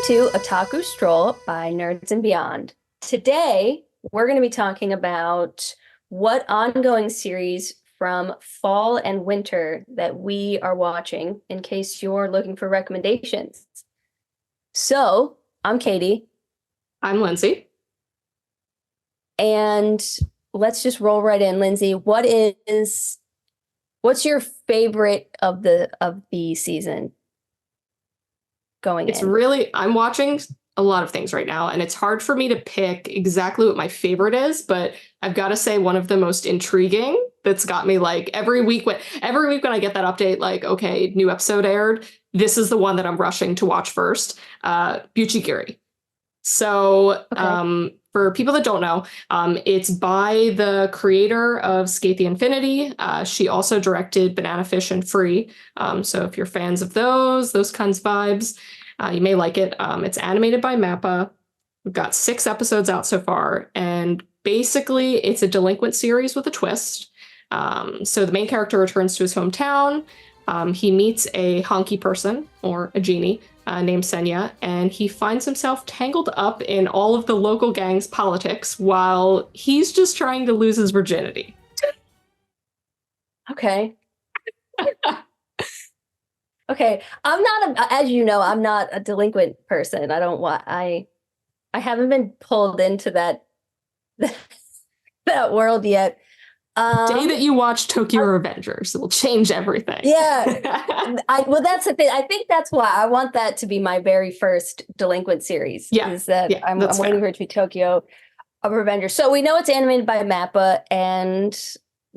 to Otaku Stroll by Nerds and Beyond. Today, we're going to be talking about what ongoing series from fall and winter that we are watching in case you're looking for recommendations. So, I'm Katie. I'm Lindsay. And let's just roll right in. Lindsay, what's your favorite of the season going in? I'm watching a lot of things right now, and it's hard for me to pick exactly what my favorite is, but I've got to say one of the most intriguing that's got me like every week when I get that update, like, okay, new episode aired, this is the one that I'm rushing to watch first. BUCCHIGIRI. So for people that don't know, it's by the creator of Skate the Infinity. She also directed Banana Fish and Free. So if you're fans of those kinds of vibes, you may like it. It's animated by MAPPA. We've got 6 episodes out so far, and basically it's a delinquent series with a twist. So the main character returns to his hometown. He meets a honky person, or a genie, named Senya, and he finds himself tangled up in all of the local gang's politics while he's just trying to lose his virginity. Okay. Okay. As you know, I'm not a delinquent person. I haven't been pulled into that that world yet. Day that you watch Tokyo Revengers, it will change everything. Yeah. Well, that's the thing. I think that's why I want that to be my very first delinquent series. Yeah. Is that Yeah, I'm waiting for it to be Tokyo Revengers. So we know it's animated by MAPPA, and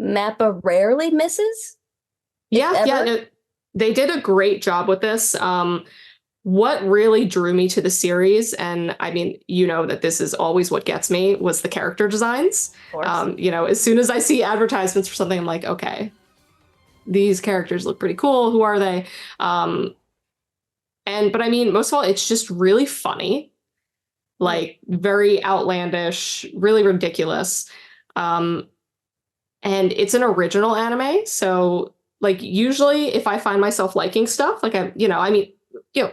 MAPPA rarely misses. No, they did a great job with this. What really drew me to the series, and I mean, you know that this is always what gets me, was the character designs. As soon as I see advertisements for something, I'm like, okay, these characters look pretty cool. Who are they? But I mean, most of all, it's just really funny, like very outlandish, really ridiculous. And it's an original anime, so like usually if I find myself liking stuff, like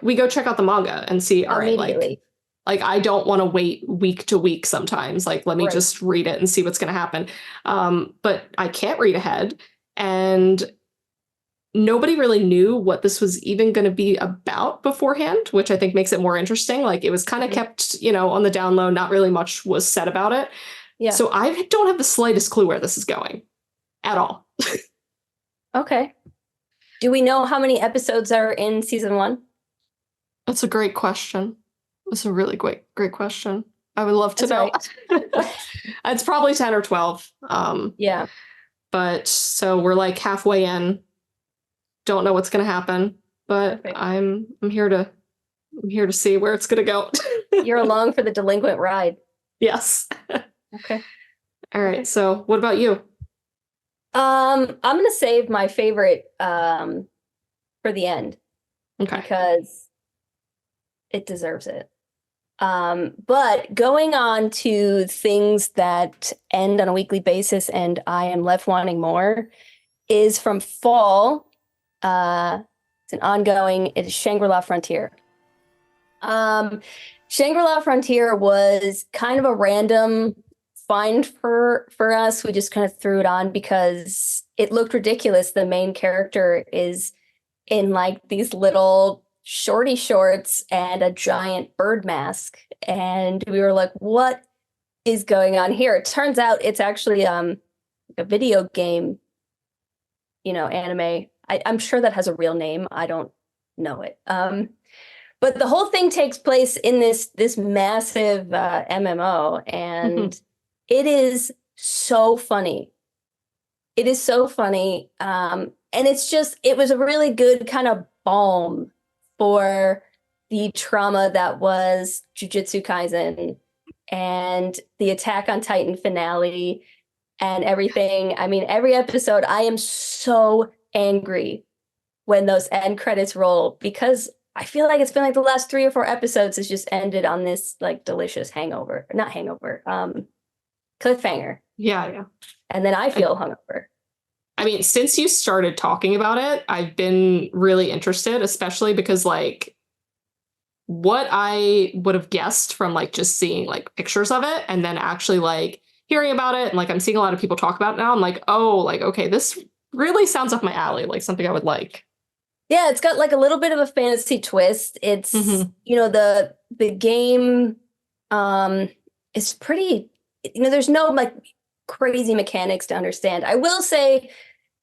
we go check out the manga and see, all right, like I don't want to wait week to week sometimes. Like, let me just read it and see what's going to happen. But I can't read ahead. And nobody really knew what this was even going to be about beforehand, which I think makes it more interesting. Like, it was kind of kept, on the down low. Not really much was said about it. Yeah. So I don't have the slightest clue where this is going at all. Okay. Do we know how many episodes are in season 1? That's a great question. That's a really great question. I would love to know. Right. It's probably 10 or 12. Yeah. But so we're like halfway in. Don't know what's going to happen, but perfect. I'm here to see where it's going to go. You're along for the delinquent ride. Yes. Okay. All right. Okay. So what about you? I'm going to save my favorite for the end. Okay. Because it deserves it. But going on to things that end on a weekly basis and I am left wanting more is from fall. It's an ongoing, it is Shangri-La Frontier. Shangri-La Frontier was kind of a random find for us. We just kind of threw it on because it looked ridiculous. The main character is in like these little shorty shorts and a giant bird mask, and we were like, what is going on here? It turns out it's actually a video game anime. I'm sure that has a real name. I don't know it. But the whole thing takes place in this massive MMO, and it is so funny. It is so funny. And it was a really good kind of balm for the trauma that was Jujutsu Kaisen and the Attack on Titan finale and everything. I mean, every episode, I am so angry when those end credits roll because I feel like it's been like the last 3 or 4 episodes has just ended on this like delicious cliffhanger. Yeah. And then I feel hungover. I mean, since you started talking about it, I've been really interested, especially because like what I would have guessed from like just seeing like pictures of it and then actually like hearing about it. And like I'm seeing a lot of people talk about it now. I'm like, oh, like, okay, this really sounds up my alley, like something I would like. Yeah, it's got like a little bit of a fantasy twist. It's, the game is pretty, there's no like crazy mechanics to understand. I will say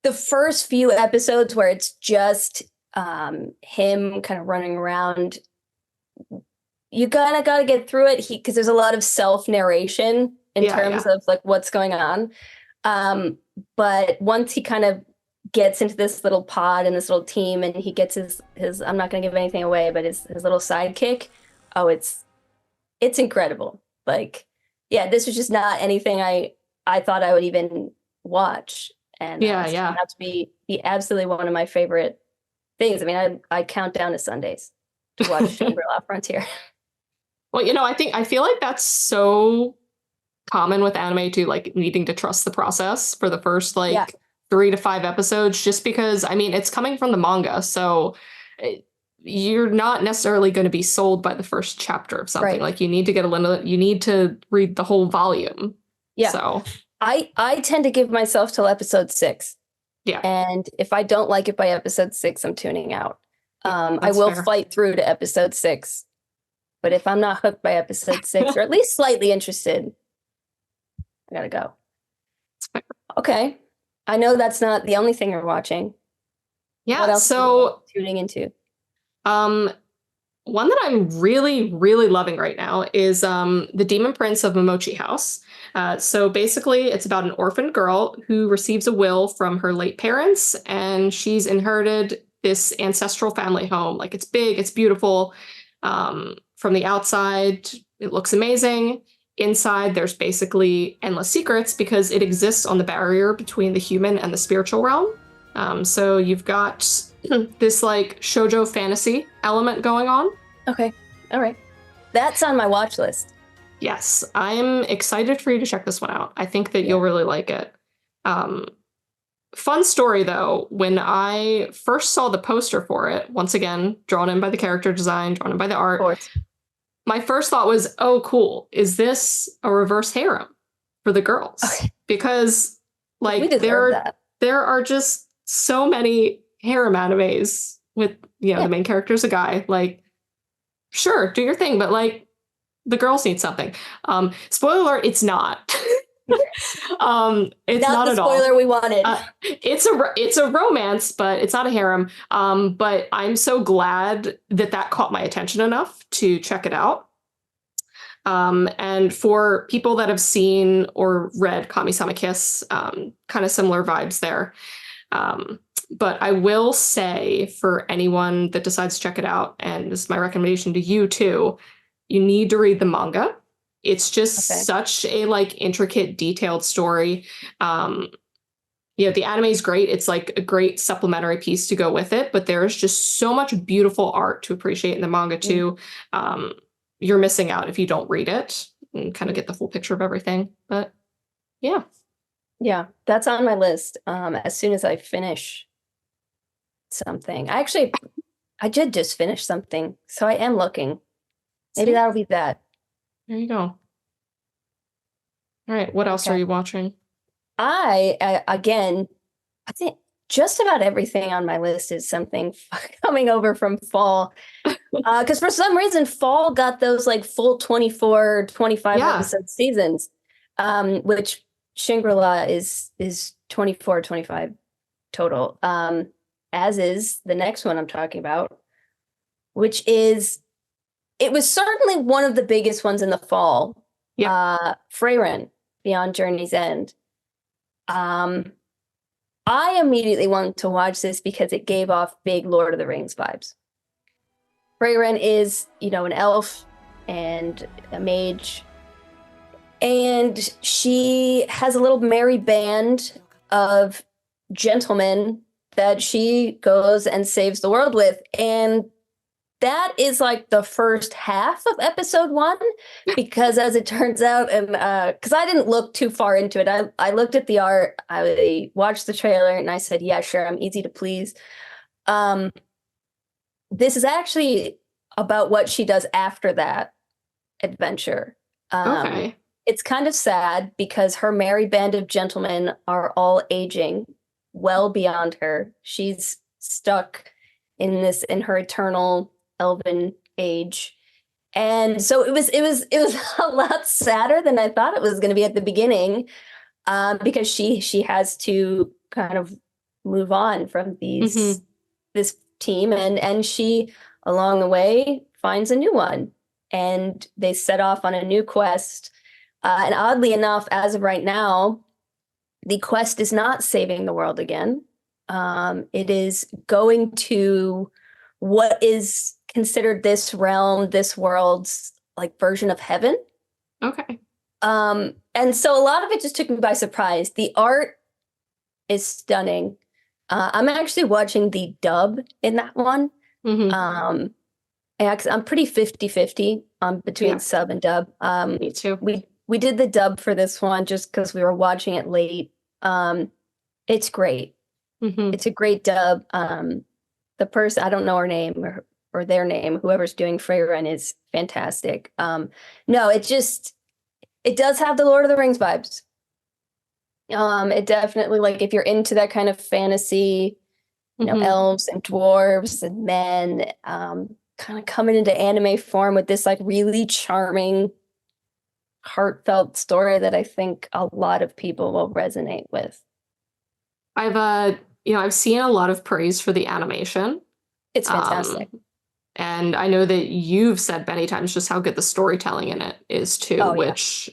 the first few episodes where it's just him kind of running around, you gotta get through it because there's a lot of self-narration in terms of like what's going on. But once he kind of gets into this little pod and this little team and he gets his I'm not gonna give anything away, but his little sidekick, oh, it's incredible. Like, yeah, this was just not anything I thought I would even watch. And it's turned out to be absolutely one of my favorite things. I mean, I count down to Sundays to watch Shangri-La Frontier. Well, I feel like that's so common with anime too, like needing to trust the process for the first 3 to 5 episodes, just because, I mean, it's coming from the manga. So you're not necessarily going to be sold by the first chapter of something. Right. Like you need to you need to read the whole volume. Yeah. So I tend to give myself till episode 6. Yeah. And if I don't like it by episode 6, I'm tuning out. I will fight through to episode 6. But if I'm not hooked by episode 6 or at least slightly interested, I gotta go. Okay. I know that's not the only thing you're watching. Yeah. What else are you tuning into? One that I'm really, really loving right now is The Demon Prince of Momochi House. So basically, it's about an orphaned girl who receives a will from her late parents, and she's inherited this ancestral family home. Like, it's big, it's beautiful. From the outside, it looks amazing. Inside, there's basically endless secrets because it exists on the barrier between the human and the spiritual realm. So you've got this like shoujo fantasy element going on. Okay. All right. That's on my watch list. Yes. I'm excited for you to check this one out. I think that you'll really like it. Fun story though, when I first saw the poster for it, once again, drawn in by the character design, drawn in by the art, my first thought was, oh, cool. Is this a reverse harem for the girls? Okay. Because like there are just so many harem animes with, the main character's a guy. Like, sure, do your thing, but like the girls need something. Spoiler alert, it's not. It's not the at all. Spoiler we wanted. It's a romance, but it's not a harem. But I'm so glad that caught my attention enough to check it out. And for people that have seen or read Kami-sama Kiss, kind of similar vibes there. But I will say, for anyone that decides to check it out, and this is my recommendation to you too, you need to read the manga. It's just such a like intricate, detailed story. The anime is great. It's like a great supplementary piece to go with it, but there's just so much beautiful art to appreciate in the manga too. You're missing out if you don't read it and kind of get the full picture of everything. But yeah. Yeah, that's on my list. As soon as I finish something. I did just finish something, so I am looking. Maybe that'll be that. There you go. All right, what else are you watching? Again, I think just about everything on my list is something coming over from fall. Because for some reason, fall got those like full 24, 25 episode seasons, which Shangri-La is 24, 25 total, as is the next one I'm talking about, which is, it was certainly one of the biggest ones in the fall. Frieren, Beyond Journey's End. I immediately wanted to watch this because it gave off big Lord of the Rings vibes. Frieren is, an elf and a mage, and she has a little merry band of gentlemen that she goes and saves the world with. And that is like the first half of episode 1, because as it turns out, and because I didn't look too far into it, I looked at the art, I watched the trailer, and I said, yeah, sure, I'm easy to please. This is actually about what she does after that adventure. Okay. It's kind of sad because her merry band of gentlemen are all aging well beyond her. She's stuck in her eternal elven age. And so it was a lot sadder than I thought it was going to be at the beginning, because she has to kind of move on from this team, and she along the way finds a new one, and they set off on a new quest. And oddly enough, as of right now, the quest is not saving the world again. It is going to what is considered this realm, this world's like version of heaven. Okay. And so a lot of it just took me by surprise. The art is stunning. I'm actually watching the dub in that one. Mm-hmm. I'm pretty 50-50 between sub and dub. Me too. We did the dub for this one just because we were watching it late. It's great. Mm-hmm. It's a great dub. The person, I don't know her name or their name, whoever's doing Frieren is fantastic. No, it does have the Lord of the Rings vibes. It definitely, like, if you're into that kind of fantasy, elves and dwarves and men, kind of coming into anime form with this like really charming, heartfelt story that I think a lot of people will resonate with. I've seen a lot of praise for the animation. It's fantastic. And I know that you've said many times just how good the storytelling in it is too, which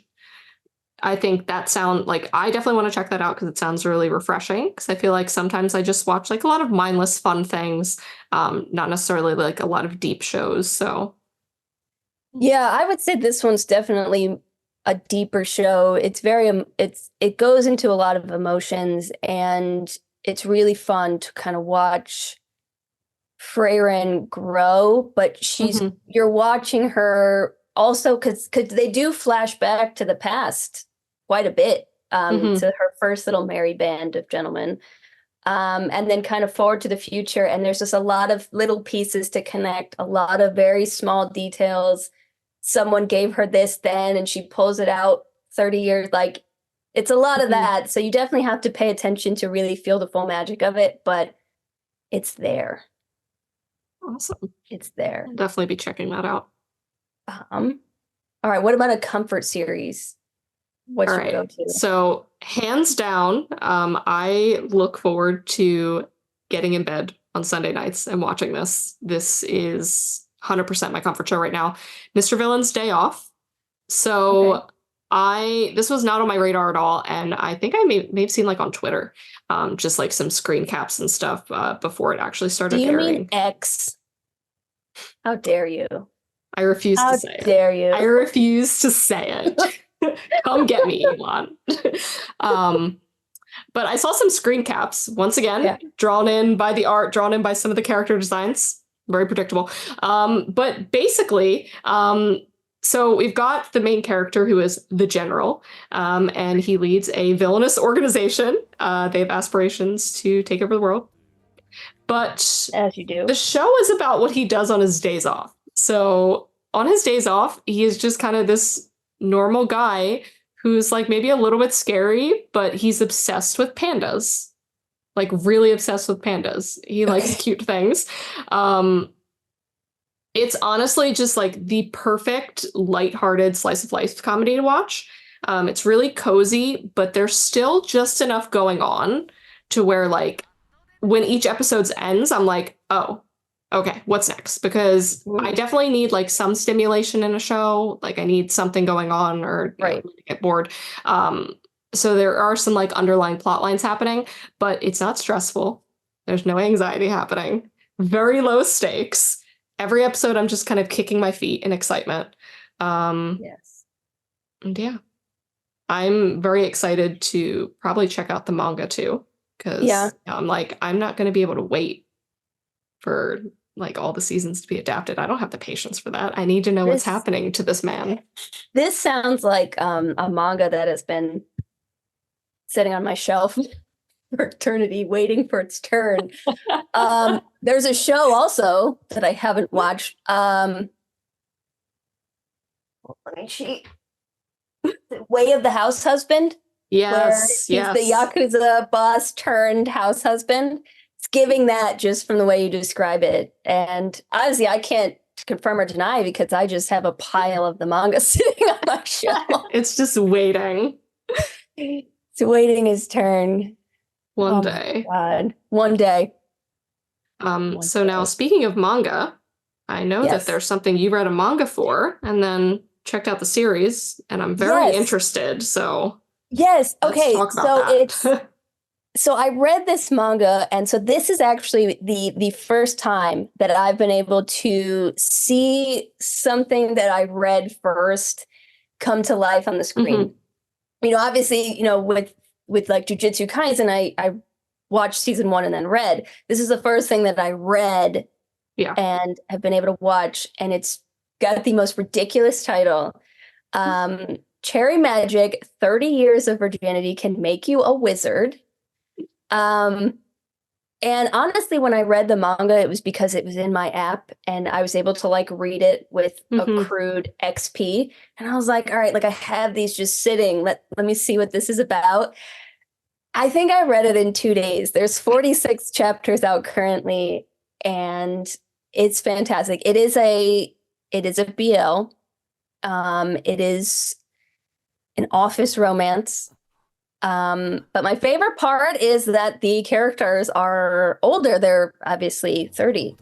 I think that I definitely want to check that out because it sounds really refreshing. Because I feel like sometimes I just watch like a lot of mindless fun things, not necessarily like a lot of deep shows. So yeah, I would say this one's definitely a deeper show. It goes into a lot of emotions, and it's really fun to kind of watch Frieren grow, but you're watching her also because they do flash back to the past quite a bit, to her first little merry band of gentlemen, and then kind of forward to the future, and there's just a lot of little pieces to connect, a lot of very small details. Someone gave her this then, and she pulls it out 30 years. Like, it's a lot of that. So you definitely have to pay attention to really feel the full magic of it, but it's there. Awesome. It's there. I'll definitely be checking that out. All right. What about a comfort series? What's your go-to? So hands down, I look forward to getting in bed on Sunday nights and watching this. This is 100% my comfort show right now. Mr. Villain's Day Off. So this was not on my radar at all, and I think I may have seen like on Twitter, just like some screen caps and stuff before it actually started airing. Do you mean X? How dare you? I refuse to say it. How dare you? I refuse to say it. Come get me, Elon. But I saw some screen caps, once again, drawn in by the art, drawn in by some of the character designs. Very predictable. But basically, so we've got the main character who is the general, and he leads a villainous organization. They have aspirations to take over the world. But as you do, the show is about what he does on his days off. So on his days off, he is just kind of this normal guy who's like maybe a little bit scary, but he's obsessed with pandas. Like really obsessed with pandas. He likes cute things. It's honestly just like the perfect lighthearted slice of life comedy to watch. It's really cozy, but there's still just enough going on to where like when each episode ends, I'm like, oh, okay, what's next? Because I definitely need like some stimulation in a show. Like I need something going on or get bored. So there are some like underlying plot lines happening, but it's not stressful. There's no anxiety happening. Very low stakes. Every episode, I'm just kind of kicking my feet in excitement. Yes. And yeah, I'm very excited to probably check out the manga too. Because I'm like, I'm not going to be able to wait for like all the seasons to be adapted. I don't have the patience for that. I need to know what's happening to this man. This sounds like a manga that has been sitting on my shelf for eternity, waiting for its turn. There's a show also that I haven't watched. Let me see. Way of the House Husband. Where he's the Yakuza boss turned house husband. It's giving that just from the way you describe it. And obviously I can't confirm or deny because I just have a pile of the manga sitting on my shelf. It's just waiting. It's waiting his turn. One day. God. One day. So now speaking of manga, I know that there's something you read a manga for and then checked out the series, and I'm very interested. So yes. Okay. Let's talk about that. So I read this manga, and so this is actually the first time that I've been able to see something that I read first come to life on the screen. You know, obviously, you know, with like Jujutsu Kaisen, I watched season 1 and then read. This is the first thing that I read and have been able to watch, and it's got the most ridiculous title. Cherry Magic, 30 Years of Virginity Can Make You a Wizard. And honestly, when I read the manga, it was because it was in my app and I was able to like read it with accrued XP. And I was like, all right, like I have these just sitting. Let me see what this is about. I think I read it in 2 days. There's 46 chapters out currently, and it's fantastic. It is a BL. It is an office romance. But my favorite part is that the characters are older. They're obviously 30.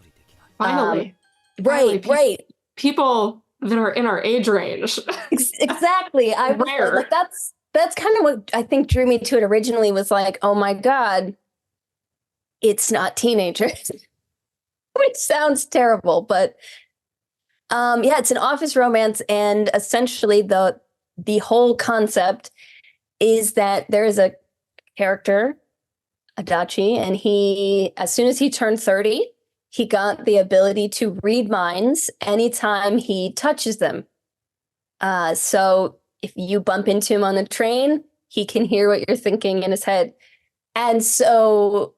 Finally. Right. People that are in our age range. Exactly. Rare. Like that's kind of what I think drew me to it originally, was like, oh my God, it's not teenagers. Which sounds terrible, but it's an office romance, and essentially the whole concept is that there is a character, Adachi, and he, as soon as he turned 30, he got the ability to read minds anytime he touches them. So if you bump into him on the train, he can hear what you're thinking in his head. And so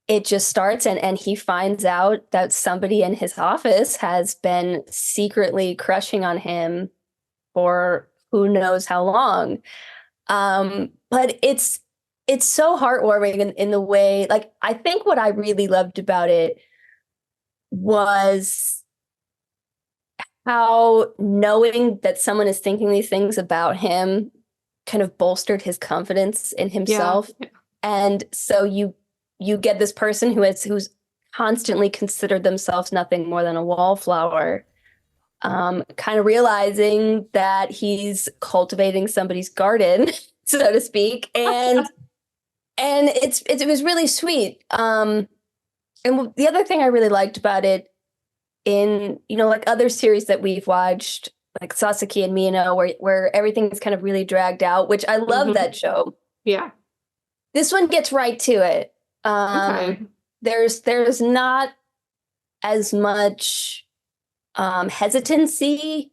it just starts, and he finds out that somebody in his office has been secretly crushing on him for who knows how long. But it's so heartwarming in the way, like, I think what I really loved about it was how knowing that someone is thinking these things about him kind of bolstered his confidence in himself. Yeah. And so you get this person who's constantly considered themselves nothing more than a wallflower, kind of realizing that he's cultivating somebody's garden, so to speak. And it was really sweet. And the other thing I really liked about it, in, you know, like other series that we've watched, like Sasaki and Mino, where everything is kind of really dragged out, which I love that show. Yeah. This one gets right to it. Okay. There's not as much hesitancy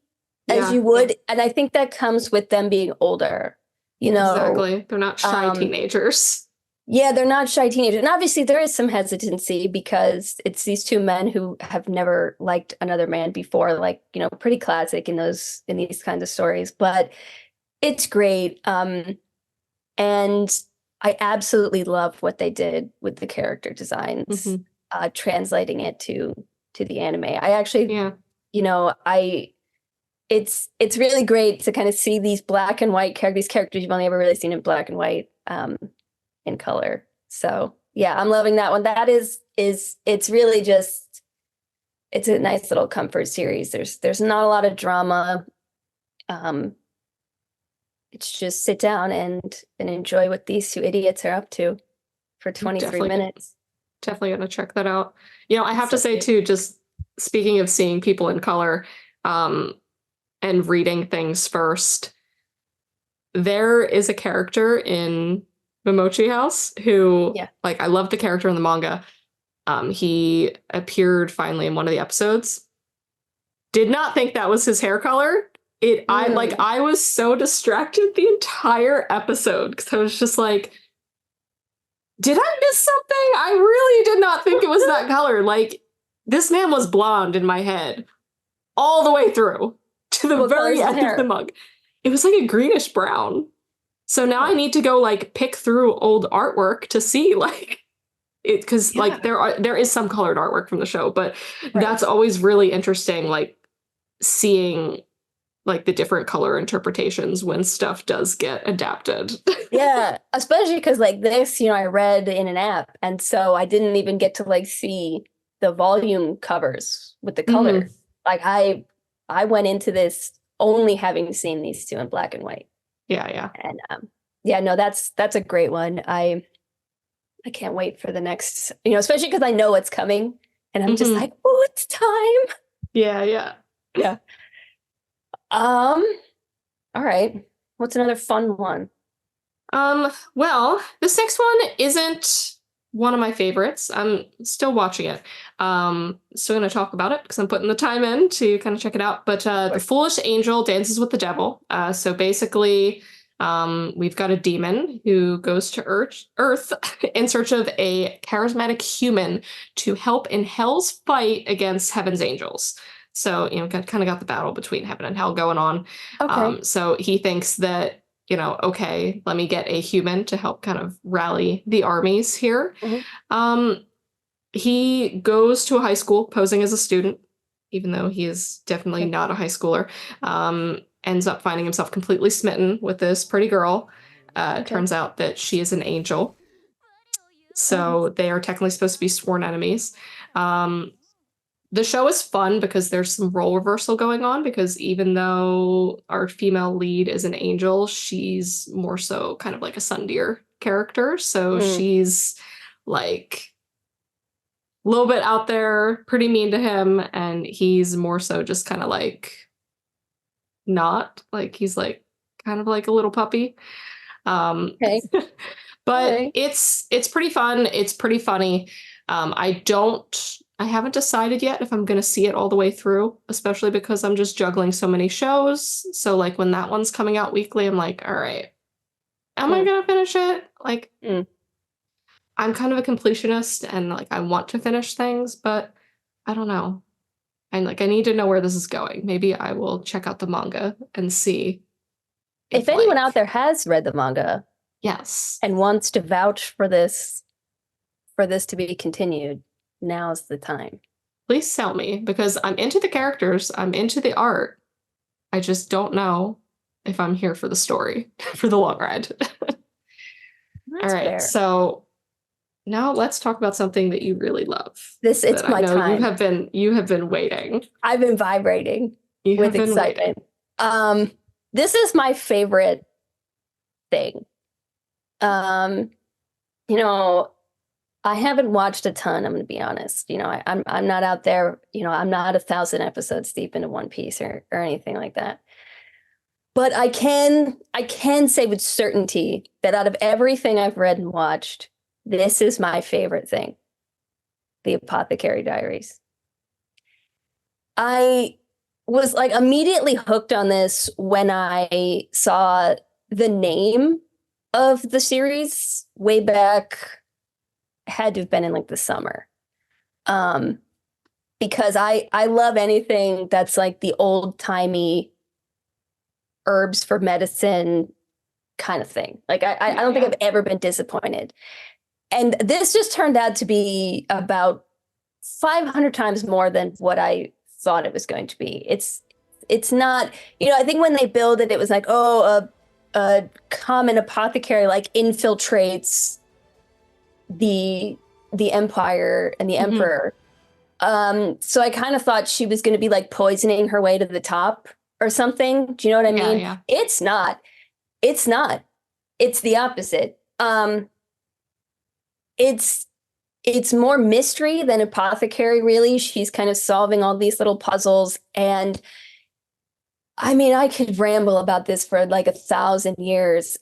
as you would, and I think that comes with them being older. You know, exactly. They're not shy teenagers. Yeah, they're not shy teenagers. And obviously there is some hesitancy because it's these two men who have never liked another man before, like, you know, pretty classic in these kinds of stories. But it's great. And I absolutely love what they did with the character designs, translating it to the anime. I actually, you know, it's really great to kind of see these black and white these characters you've only ever really seen in black and white, in color. So yeah, I'm loving that one. That is it's really just, it's a nice little comfort series. There's not a lot of drama. It's just sit down and enjoy what these two idiots are up to for 23 minutes. Definitely gonna check that out. You know, I have to say too, just speaking of seeing people in color, and reading things first, there is a character in Momochi House who, like, I love the character in the manga. He appeared finally in one of the episodes. Did not think that was his hair color. I was so distracted the entire episode because I was just like, did I miss something? I really did not think it was that color. Like, this man was blonde in my head all the way through to the What color's very the end of hair? the mug. It was like a greenish brown. So now I need to go like pick through old artwork to see like it, because like there is some colored artwork from the show, but that's always really interesting, like seeing like the different color interpretations when stuff does get adapted. Yeah, especially because like this, I read in an app, and so I didn't even get to like see the volume covers with the color. Mhm. Like I went into this only having seen these two in black and white. Yeah. And yeah, no, that's a great one. I can't wait for the next, especially because I know it's coming, and I'm just like, oh, it's time. Yeah. All right. What's another fun one? Well, this next one isn't one of my favorites. I'm still watching it. Still gonna talk about it because I'm putting the time in to kind of check it out. But The Foolish Angel Dances with the Devil. So basically, we've got a demon who goes to Earth in search of a charismatic human to help in Hell's fight against Heaven's angels. So, kind of got the battle between heaven and hell going on. Okay. So he thinks that, okay, let me get a human to help kind of rally the armies here. He goes to a high school posing as a student, even though he is definitely not a high schooler. Ends up finding himself completely smitten with this pretty girl. Turns out that she is an angel. So they are technically supposed to be sworn enemies. The show is fun because there's some role reversal going on, because even though our female lead is an angel, she's more so kind of like a Sundeer character. So she's like a little bit out there, pretty mean to him, and he's more so just kind of like not like he's like kind of like a little puppy. But it's pretty fun. It's pretty funny. I haven't decided yet if I'm going to see it all the way through, especially because I'm just juggling so many shows. So like when that one's coming out weekly, I'm like, all right, am I going to finish it? Like, I'm kind of a completionist and like I want to finish things, but I don't know. I need to know where this is going. Maybe I will check out the manga and see if anyone out there has read the manga, yes, and wants to vouch for this to be continued, now's the time. Please sell me, because I'm into the characters, I'm into the art. I just don't know if I'm here for the story, for the long ride. All right, fair. So now let's talk about something that you really love. It's my time. You have been waiting. I've been vibrating with excitement. This is my favorite thing. I haven't watched a ton, I'm going to be honest. I'm not out there, I'm not 1,000 episodes deep into One Piece or anything like that. But I can say with certainty that out of everything I've read and watched, this is my favorite thing. The Apothecary Diaries. I was like immediately hooked on this when I saw the name of the series way back. Had to have been in like the summer, because I love anything that's like the old timey herbs for medicine kind of thing. Like I don't think I've ever been disappointed, and this just turned out to be about 500 times more than what I thought it was going to be. It's not, I think when they build it, it was like, oh, a common apothecary like infiltrates the empire and the emperor. So I kind of thought she was going to be like poisoning her way to the top or something. Do you know what I mean? Yeah. It's not. It's the opposite. It's more mystery than apothecary, really. She's kind of solving all these little puzzles. And I mean, I could ramble about this for like 1,000 years.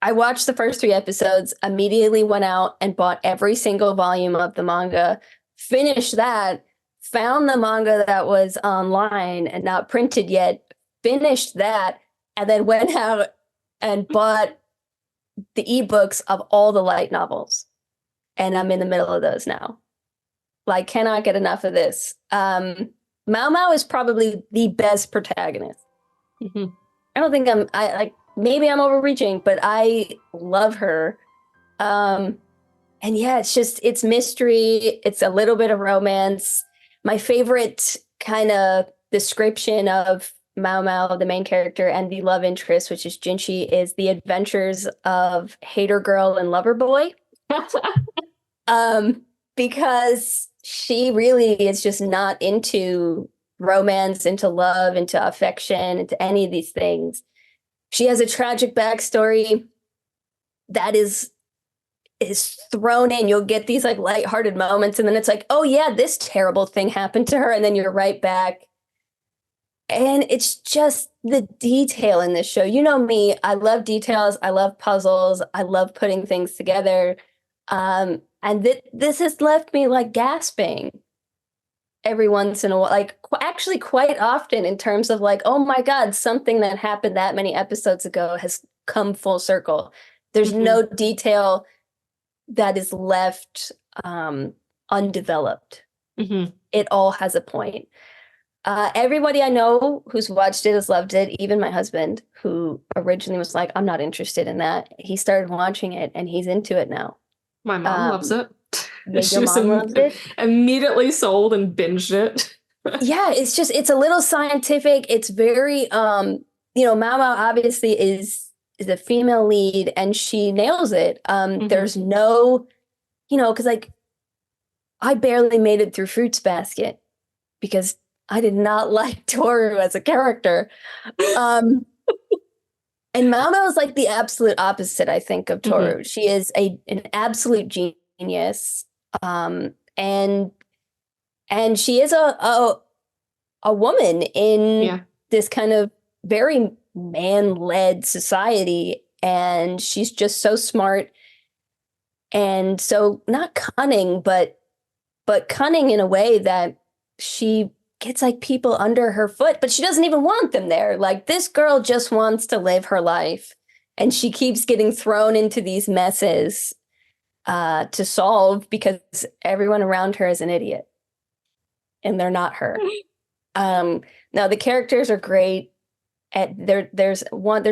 I watched the first 3 episodes, immediately went out and bought every single volume of the manga, finished that, found the manga that was online and not printed yet, finished that, and then went out and bought the ebooks of all the light novels, and I'm in the middle of those now. Like, cannot get enough of this. Mao Mao is probably the best protagonist. Mm-hmm. I don't think I like, maybe I'm overreaching, but I love her. And yeah, it's mystery. It's a little bit of romance. My favorite kind of description of Mao Mao, the main character, and the love interest, which is Jinchi, is the adventures of hater girl and lover boy. Because she really is just not into romance, into love, into affection, into any of these things. She has a tragic backstory that is thrown in. You'll get these like lighthearted moments, and then it's like, oh yeah, this terrible thing happened to her, and then you're right back. And it's just the detail in this show. You know me, I love details, I love puzzles, I love putting things together. And this has left me like gasping every once in a while, like actually quite often, in terms of like, oh my God, something that happened that many episodes ago has come full circle. There's no detail that is left undeveloped. It all has a point. Everybody I know who's watched it has loved it. Even my husband, who originally was like, I'm not interested in that. He started watching it and he's into it now. My mom loves it. Yeah, your mom loves it? Immediately sold and binged it. Yeah, it's a little scientific. It's very, Mao Mao obviously is a female lead and she nails it. There's no, because like I barely made it through Fruits Basket because I did not like Toru as a character. And Mao Mao is like the absolute opposite, I think, of Toru. She is an absolute genius. And she is a woman in this kind of very man-led society, and she's just so smart and so not cunning, but cunning in a way that she gets like people under her foot, but she doesn't even want them there. Like, this girl just wants to live her life, and she keeps getting thrown into these messes to solve because everyone around her is an idiot and they're not her. Now the characters are great. There's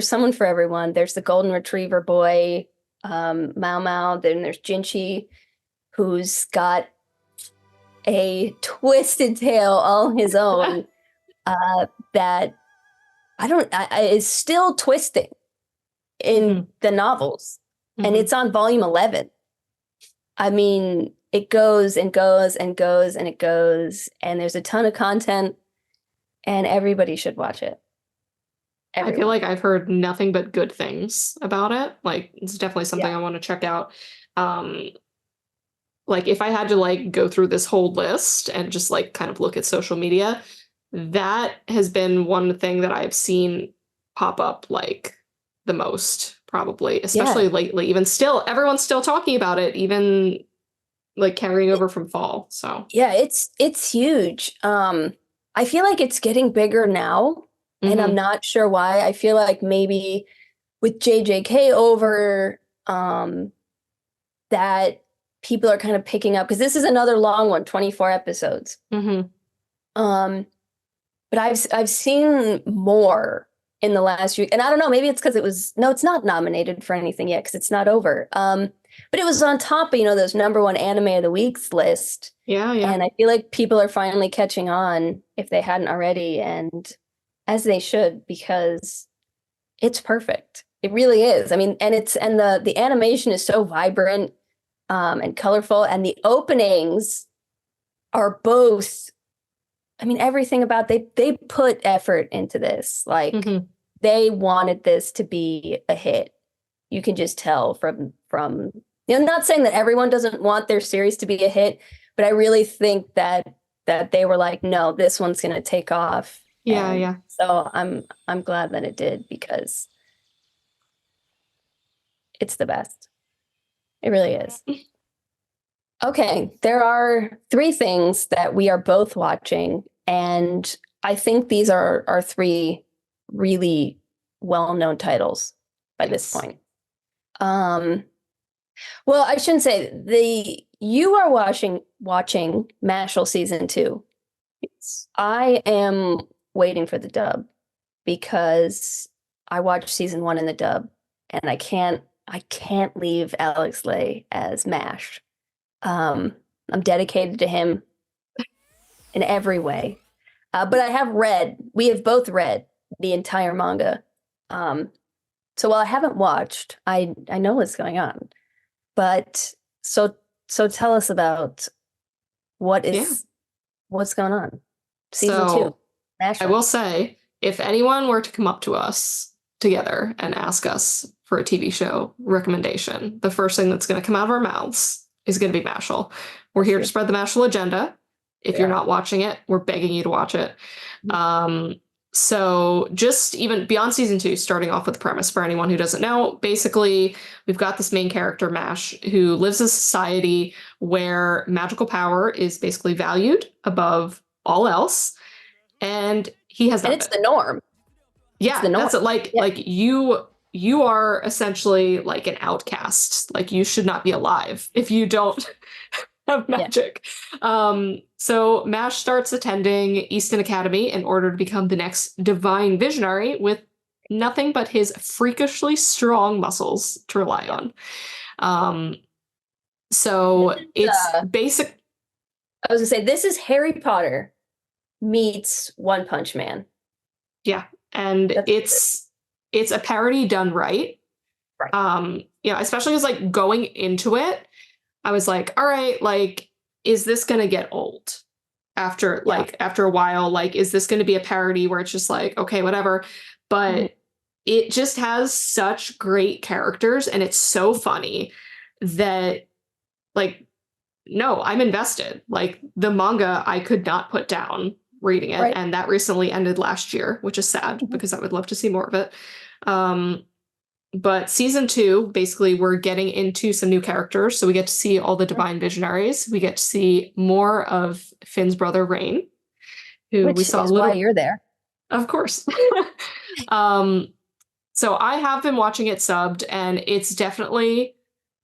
someone for everyone. There's the golden retriever boy, Mao Mao. Then there's Jinchi, who's got a twisted tale all his own that is still twisting in the novels, and it's on volume 11. I mean, it goes and goes and goes and it goes, and there's a ton of content, and everybody should watch it. Everyone. I feel like I've heard nothing but good things about it. Like, it's definitely something I want to check out. Like, if I had to like go through this whole list and just like kind of look at social media, that has been one thing that I've seen pop up like the most, probably, especially lately. Even still, everyone's still talking about it, even like carrying over from fall. So yeah, it's huge. I feel like it's getting bigger now, and I'm not sure why. I feel like maybe with JJK over, that people are kind of picking up, because this is another long one, 24 episodes. But I've seen more in the last year, and I don't know, maybe it's because it's not nominated for anything yet because it's not over. But it was on top of, those #1 anime of the week's list. Yeah. And I feel like people are finally catching on, if they hadn't already, and as they should, because it's perfect. It really is. I mean, and the animation is so vibrant and colorful, and the openings are both, I mean, everything about they put effort into this. Like, they wanted this to be a hit. You can just tell from not saying that everyone doesn't want their series to be a hit, but I really think that they were like, no, this one's going to take off. Yeah. So I'm glad that it did, because it's the best. It really is. Okay, there are 3 things that we are both watching, and I think these are 3 really well-known titles by this point. Um, well, I shouldn't say you are watching Mashle season 2. I am waiting for the dub because I watched season 1 in the dub and I can't leave Alex Lay as Mash. I'm dedicated to him in every way. But we have both read the entire manga. So while I haven't watched, I know what's going on. But so tell us about what's going on. Season 2. I will say, if anyone were to come up to us together and ask us for a TV show recommendation, the first thing that's going to come out of our mouths is going to be Mashle. We're here to spread the Mashle agenda. If you're not watching it, we're begging you to watch it. So just even beyond season 2, starting off with the premise for anyone who doesn't know, basically we've got this main character, Mash, who lives in a society where magical power is basically valued above all else. And he has none of it. It's the norm. Yeah, that's it. Like you are essentially like an outcast. Like you should not be alive if you don't have magic. So Mash starts attending Easton Academy in order to become the next divine visionary with nothing but his freakishly strong muscles to rely on. So it's basic. I was gonna say, this is Harry Potter meets One Punch Man. Yeah, and it's a parody done right. Especially because like going into it, I was like, all right, like, is this gonna get old after a while? Like, is this gonna be a parody where it's just like, okay, whatever? But it just has such great characters and it's so funny that, like, no, I'm invested. Like, the manga I could not put down reading it, and that recently ended last year, which is sad because I would love to see more of it. But season 2, basically, we're getting into some new characters. So we get to see all the divine visionaries. We get to see more of Finn's brother, Rain, who we saw a little. Why you're there. Of course. So I have been watching it subbed, and it's definitely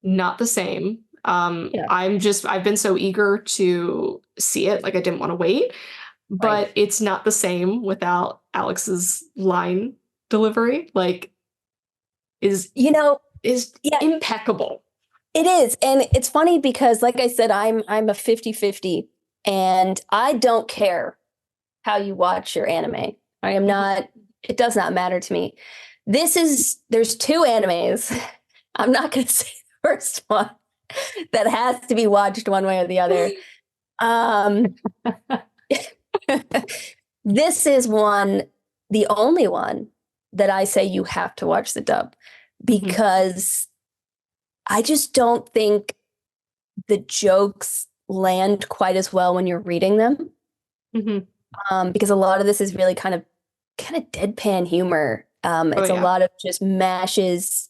not the same. I've been so eager to see it. Like, I didn't want to wait, but it's not the same without Alex's line delivery. Like, is impeccable. It is. And it's funny because, like I said, I'm a 50-50 and I don't care how you watch your anime. I am not, it does not matter to me. There's 2 animes. I'm not going to say the first one that has to be watched one way or the other. This is the only one that I say you have to watch the dub, because I just don't think the jokes land quite as well when you're reading them. Because a lot of this is really kind of deadpan humor. It's a lot of just Mash's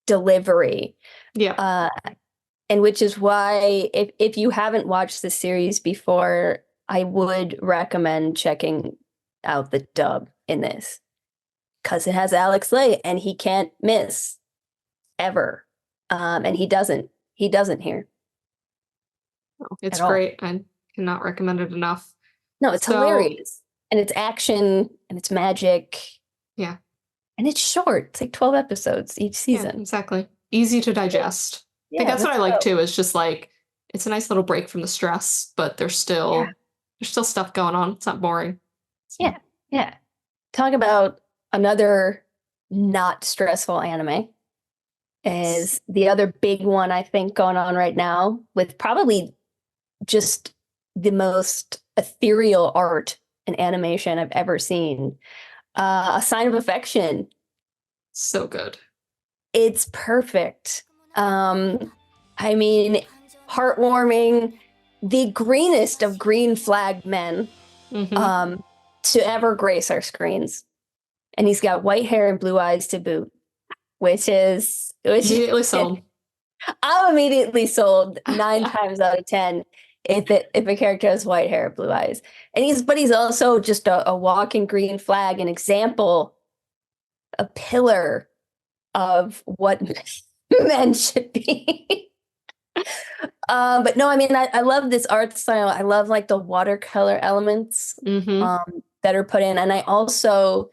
delivery. And which is why if you haven't watched the series before, I would recommend checking out the dub in this, because it has Alex Lay and he can't miss ever. And he doesn't here. It's great. I cannot recommend it enough. No, it's hilarious. And it's action and it's magic. Yeah. And it's short. It's like 12 episodes each season. Yeah, exactly. Easy to digest. I think that's what I like too, is just like, it's a nice little break from the stress, but there's still stuff going on. It's not boring. Yeah. Talk about another not stressful anime is the other big one I think going on right now, with probably just the most ethereal art and animation I've ever seen. A Sign of Affection. So good. It's perfect. I mean, heartwarming, the greenest of green flag men to ever grace our screens. And he's got white hair and blue eyes to boot, which immediately sold. I'm immediately sold 9 times out of 10 if a character has white hair, blue eyes. And he's also just a walking green flag, an example, a pillar of what men should be. But no, I mean, I love this art style. I love like the watercolor elements that are put in. And I also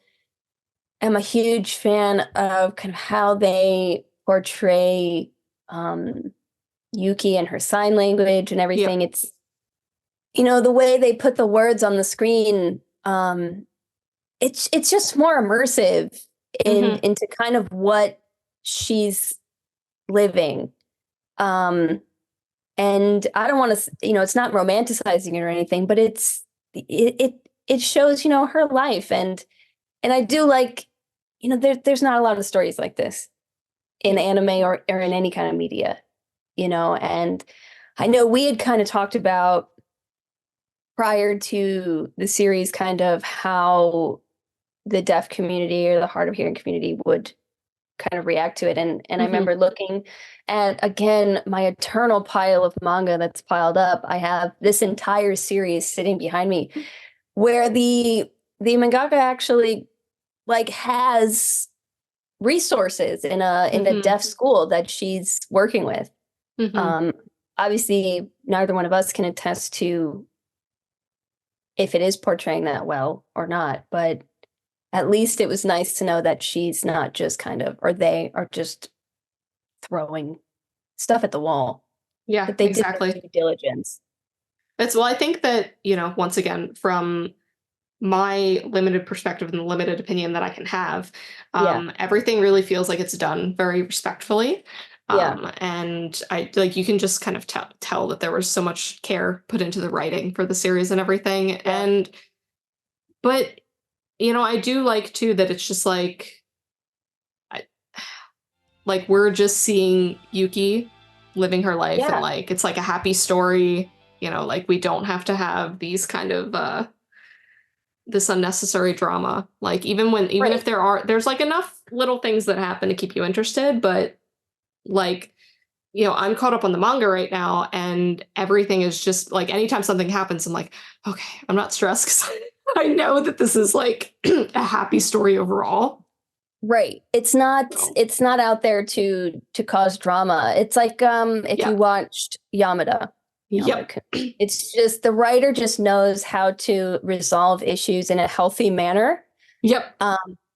am a huge fan of kind of how they portray Yuki and her sign language and everything. It's, the way they put the words on the screen, it's just more immersive into kind of what she's living. And I don't want to, it's not romanticizing it or anything, but it shows, her life. And I do like, there's not a lot of stories like this in anime or in any kind of media, and I know we had kind of talked about prior to the series kind of how the deaf community or the hard of hearing community would kind of react to it. And I remember looking at, again, my eternal pile of manga that's piled up. I have this entire series sitting behind me where the mangaka actually like has resources in a deaf school that she's working with. Obviously, neither one of us can attest to if it is portraying that well or not, but at least it was nice to know that she's not just kind of, or they are just throwing stuff at the wall. Yeah, that they exactly. did their due diligence. Well, I think that, once again, from my limited perspective and the limited opinion that I can have, everything really feels like it's done very respectfully. And you can just kind of tell that there was so much care put into the writing for the series and everything. But I do like too that it's just like we're just seeing Yuki living her life and like it's like a happy story, we don't have to have these kind of this unnecessary drama. Like even if there's like enough little things that happen to keep you interested, but like I'm caught up on the manga right now and everything is just like anytime something happens I'm like, okay, I'm not stressed because I know that this is like a happy story overall. Right. It's not out there to cause drama. It's like if you watched Yamada. It's just the writer just knows how to resolve issues in a healthy manner.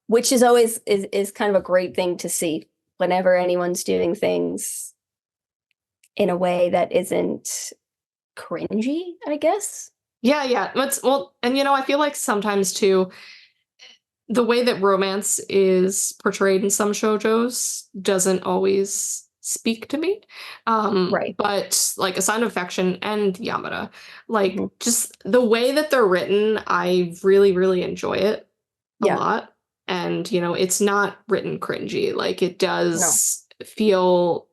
Which is always is kind of a great thing to see whenever anyone's doing things in a way that isn't cringy, I guess. Yeah. And I feel like sometimes too, the way that romance is portrayed in some shoujos doesn't always speak to me. But like A Sign of Affection and Yamada, like just the way that they're written, I really, really enjoy it a lot. And, it's not written cringy. Like it does feel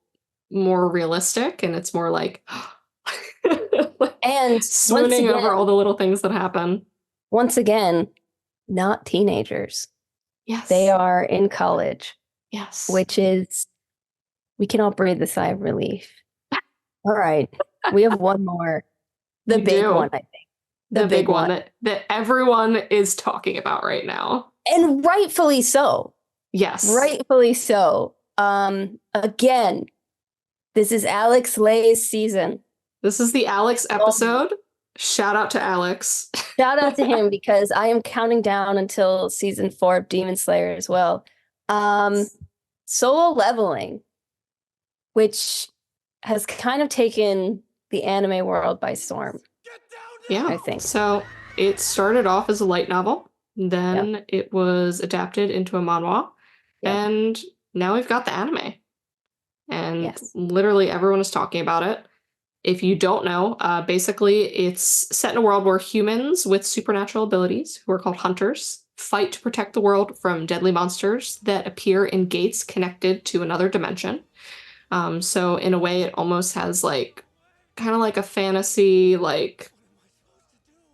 more realistic and it's more like and swooning over all the little things that happen. Once again, not teenagers. Yes. They are in college. Yes. Which is, we can all breathe a sigh of relief. All right. We have one more. The big one, I think. The big one that everyone is talking about right now. And rightfully so. Yes. Rightfully so. Again, this is Alex Lay's season. This is the Alex episode. Shout out to Alex. Shout out to him because I am counting down until season 4 of Demon Slayer as well. Solo Leveling, which has kind of taken the anime world by storm. Yeah, I think. So it started off as a light novel. Then it was adapted into a manhwa. And now we've got the anime. And literally everyone is talking about it. If you don't know, basically it's set in a world where humans with supernatural abilities, who are called hunters, fight to protect the world from deadly monsters that appear in gates connected to another dimension. So in a way, it almost has like kind of like a fantasy, like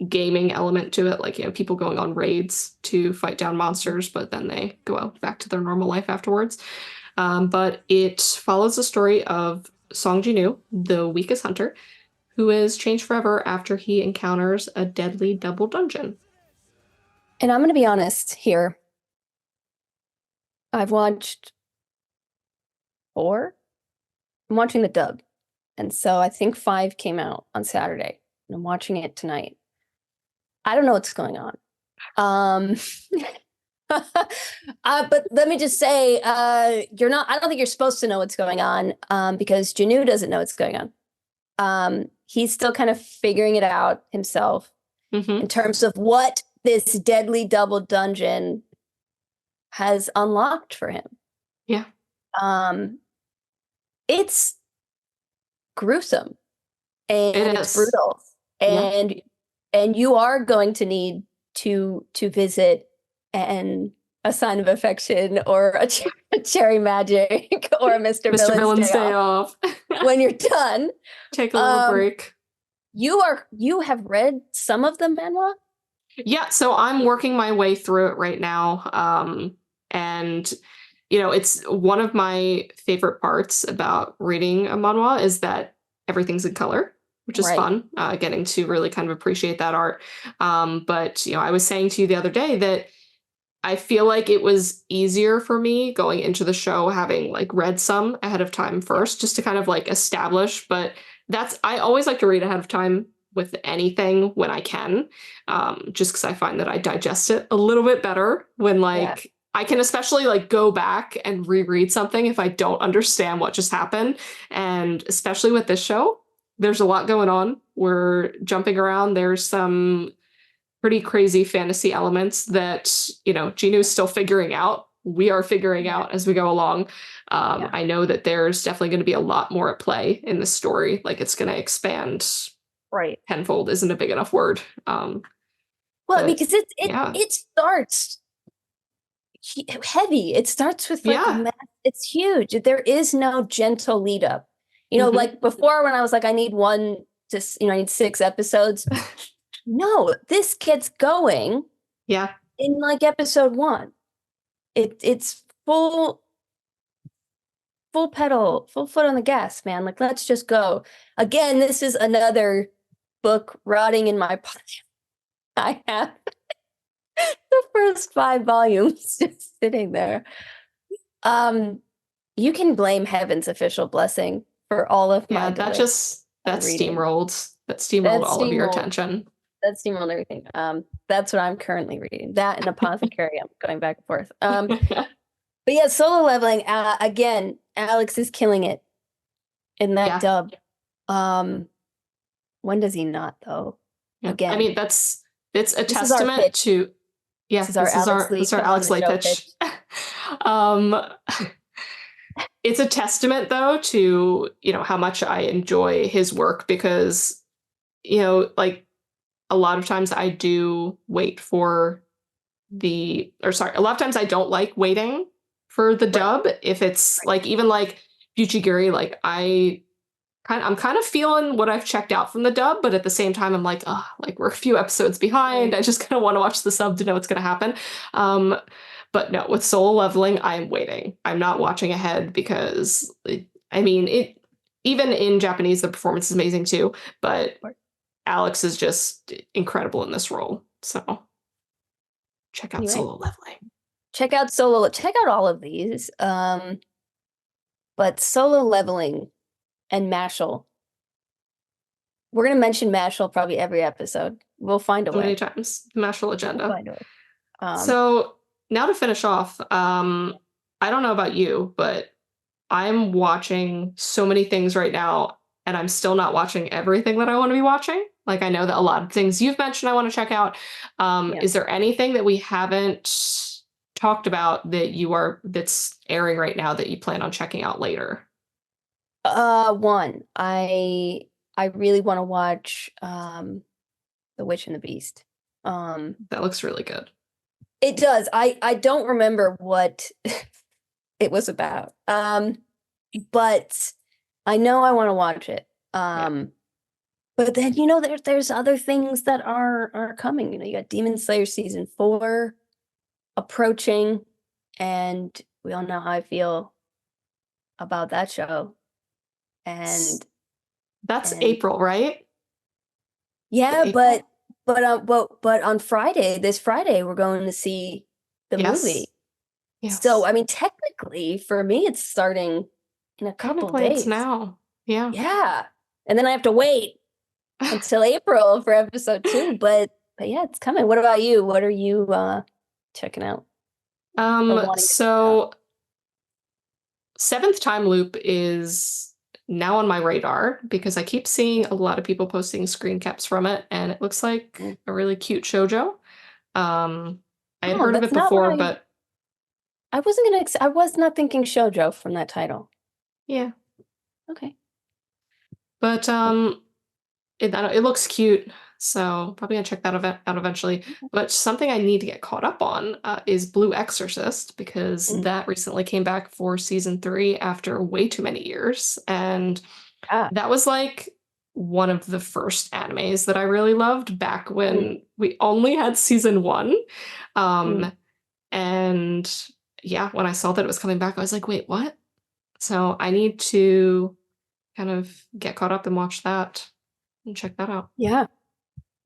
gaming element to it. Like, people going on raids to fight down monsters, but then they go out back to their normal life afterwards. But it follows the story of Song Jinwoo, the weakest hunter, who is changed forever after he encounters a deadly double dungeon. And I'm going to be honest here. I've watched 4 I'm watching the dub. And so I think 5 came out on Saturday, and I'm watching it tonight. I don't know what's going on. But let me just say, I don't think you're supposed to know what's going on, because Janu doesn't know what's going on. He's still kind of figuring it out himself in terms of what this deadly double dungeon has unlocked for him. Yeah. It's gruesome and it's brutal. And you are going to need to visit and a sign of affection or a cherry magic or a Mr. Villain's Day off when you're done. Take a little break. You have read some of the manhwa? Yeah, so I'm working my way through it right now. And it's one of my favorite parts about reading a manhwa is that everything's in color, which is fun, getting to really kind of appreciate that art. But I was saying to you the other day that I feel like it was easier for me going into the show having like read some ahead of time first, just to kind of like establish. But I always like to read ahead of time with anything when I can, just because I find that I digest it a little bit better when I can especially like go back and reread something if I don't understand what just happened. And especially with this show, there's a lot going on. We're jumping around. There's some pretty crazy fantasy elements that, Jinu's still figuring out. We are figuring out as we go along. I know that there's definitely going to be a lot more at play in the story. Like it's going to expand. Right. Tenfold isn't a big enough word. Because it starts heavy. It starts with it's huge. There is no gentle lead up. Like before when I was like, I need I need 6 episodes. No, this gets going. Yeah. In like episode 1. It's full pedal, full foot on the gas, man. Like, let's just go. Again, this is another book rotting in my pocket. I have the first 5 volumes just sitting there. You can blame heaven's official blessing for all of my that steamrolled. That steamrolled all of your attention. That steamrolled everything. That's what I'm currently reading. That and Apothecary. I'm going back and forth. But yeah, Solo Leveling. Again, Alex is killing it in that dub. When does he not though? Again, I mean it's a testament to. Yeah, this is our Alex Lee pitch. It's a testament though to how much I enjoy his work, because like a lot of times I do wait for a lot of times I don't like waiting for the dub. If it's like even like BUCCHIGIRI, like I'm kind of feeling what I've checked out from the dub, but at the same time I'm like, oh, like we're a few episodes behind. I just kind of want to watch the sub to know what's going to happen. But no, with Solo Leveling, I'm waiting. I'm not watching ahead because even in Japanese, the performance is amazing too, but Alex is just incredible in this role. So check out Solo Leveling. Check out all of these. But Solo Leveling and Mashle. We're going to mention Mashle probably every episode. We'll find a way. Many times. The Mashle agenda. We'll find a way. So now to finish off, I don't know about you, but I'm watching so many things right now, and I'm still not watching everything that I want to be watching. Like I know that a lot of things you've mentioned I want to check out. Is there anything that we haven't talked about that's airing right now that you plan on checking out later? One, I really want to watch The Witch and the Beast. That looks really good. It does. I don't remember what it was about. But I know I want to watch it. But then there's other things that are coming. You got Demon Slayer season 4 approaching, and we all know how I feel about that show. And that's April, right? Yeah, but on this Friday, we're going to see the movie. Yes. So, I mean, technically, for me, it's starting in a Gonna couple play it days. now. Yeah. Yeah. And then I have to wait until April for episode 2, but yeah, it's coming. What about you? What are you checking out or wanting to check out? So Seventh Time Loop is now on my radar because I keep seeing a lot of people posting screen caps from it, and it looks like Mm. a really cute shoujo. I had Oh, heard of that's it not what before, but I wasn't gonna I was not thinking shoujo from that title. yeah. Okay. But it looks cute, so probably gonna check that out eventually. But something I need to get caught up on is Blue Exorcist because Mm. that recently came back for season 3 after way too many years, and Yeah. that was like one of the first animes that I really loved back when we only had season 1. Mm. And yeah, when I saw that it was coming back, I was like, wait, what? So I need to kind of get caught up and watch that and check that out. Yeah.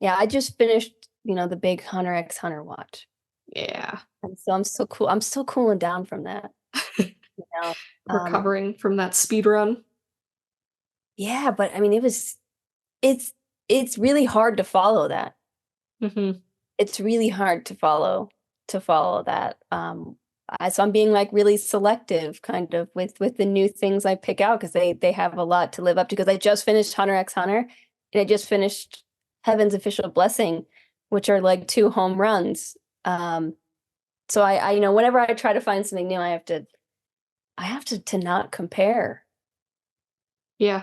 Yeah, I just finished, the big Hunter x Hunter watch. Yeah. And so I'm still cooling down from that, you know. Um, Recovering from that speed run. yeah, but I mean it's it's really hard to follow that. Hmm. It's really hard to follow that. So I'm being like really selective kind of with the new things I pick out because they have a lot to live up to because I just finished Hunter x Hunter and I just finished Heaven's Official Blessing, which are like 2 home runs. So I whenever I try to find something new, I have to not compare Yeah,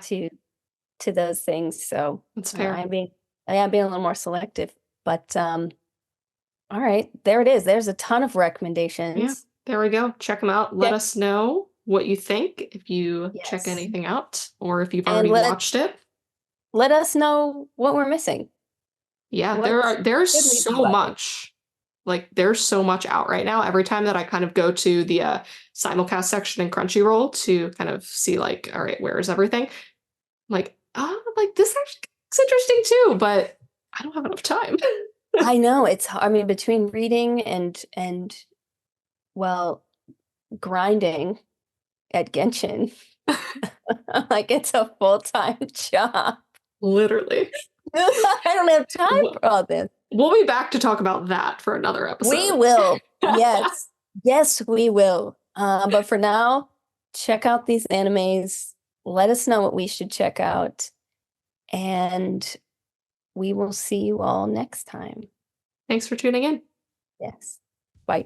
to those things. So that's uh, fair. I'm being I am being a little more selective. But all right, there it is. There's a ton of Yeah, recommendations. there we go. Check them out. Let Check, us know what you think if you check yes. anything out or if you've And already watched it. let us know what we're missing. Yeah, What there's should we be so watching? much. Like there's so much out right now. Every time that I kind of go to the simulcast section in Crunchyroll to kind of see like, all right, where is everything? I'm like, like this actually looks interesting too, but I don't have enough time. I know I mean between reading and well, grinding at Genshin, like it's a full-time job. Literally. I don't have time We'll for all this. we'll be back to talk about that for another We episode. will. Yes. Yes, we will. But for now, check out these animes. Let us know what we should check out. And we will see you all next time. Thanks for tuning in. Yes. Bye.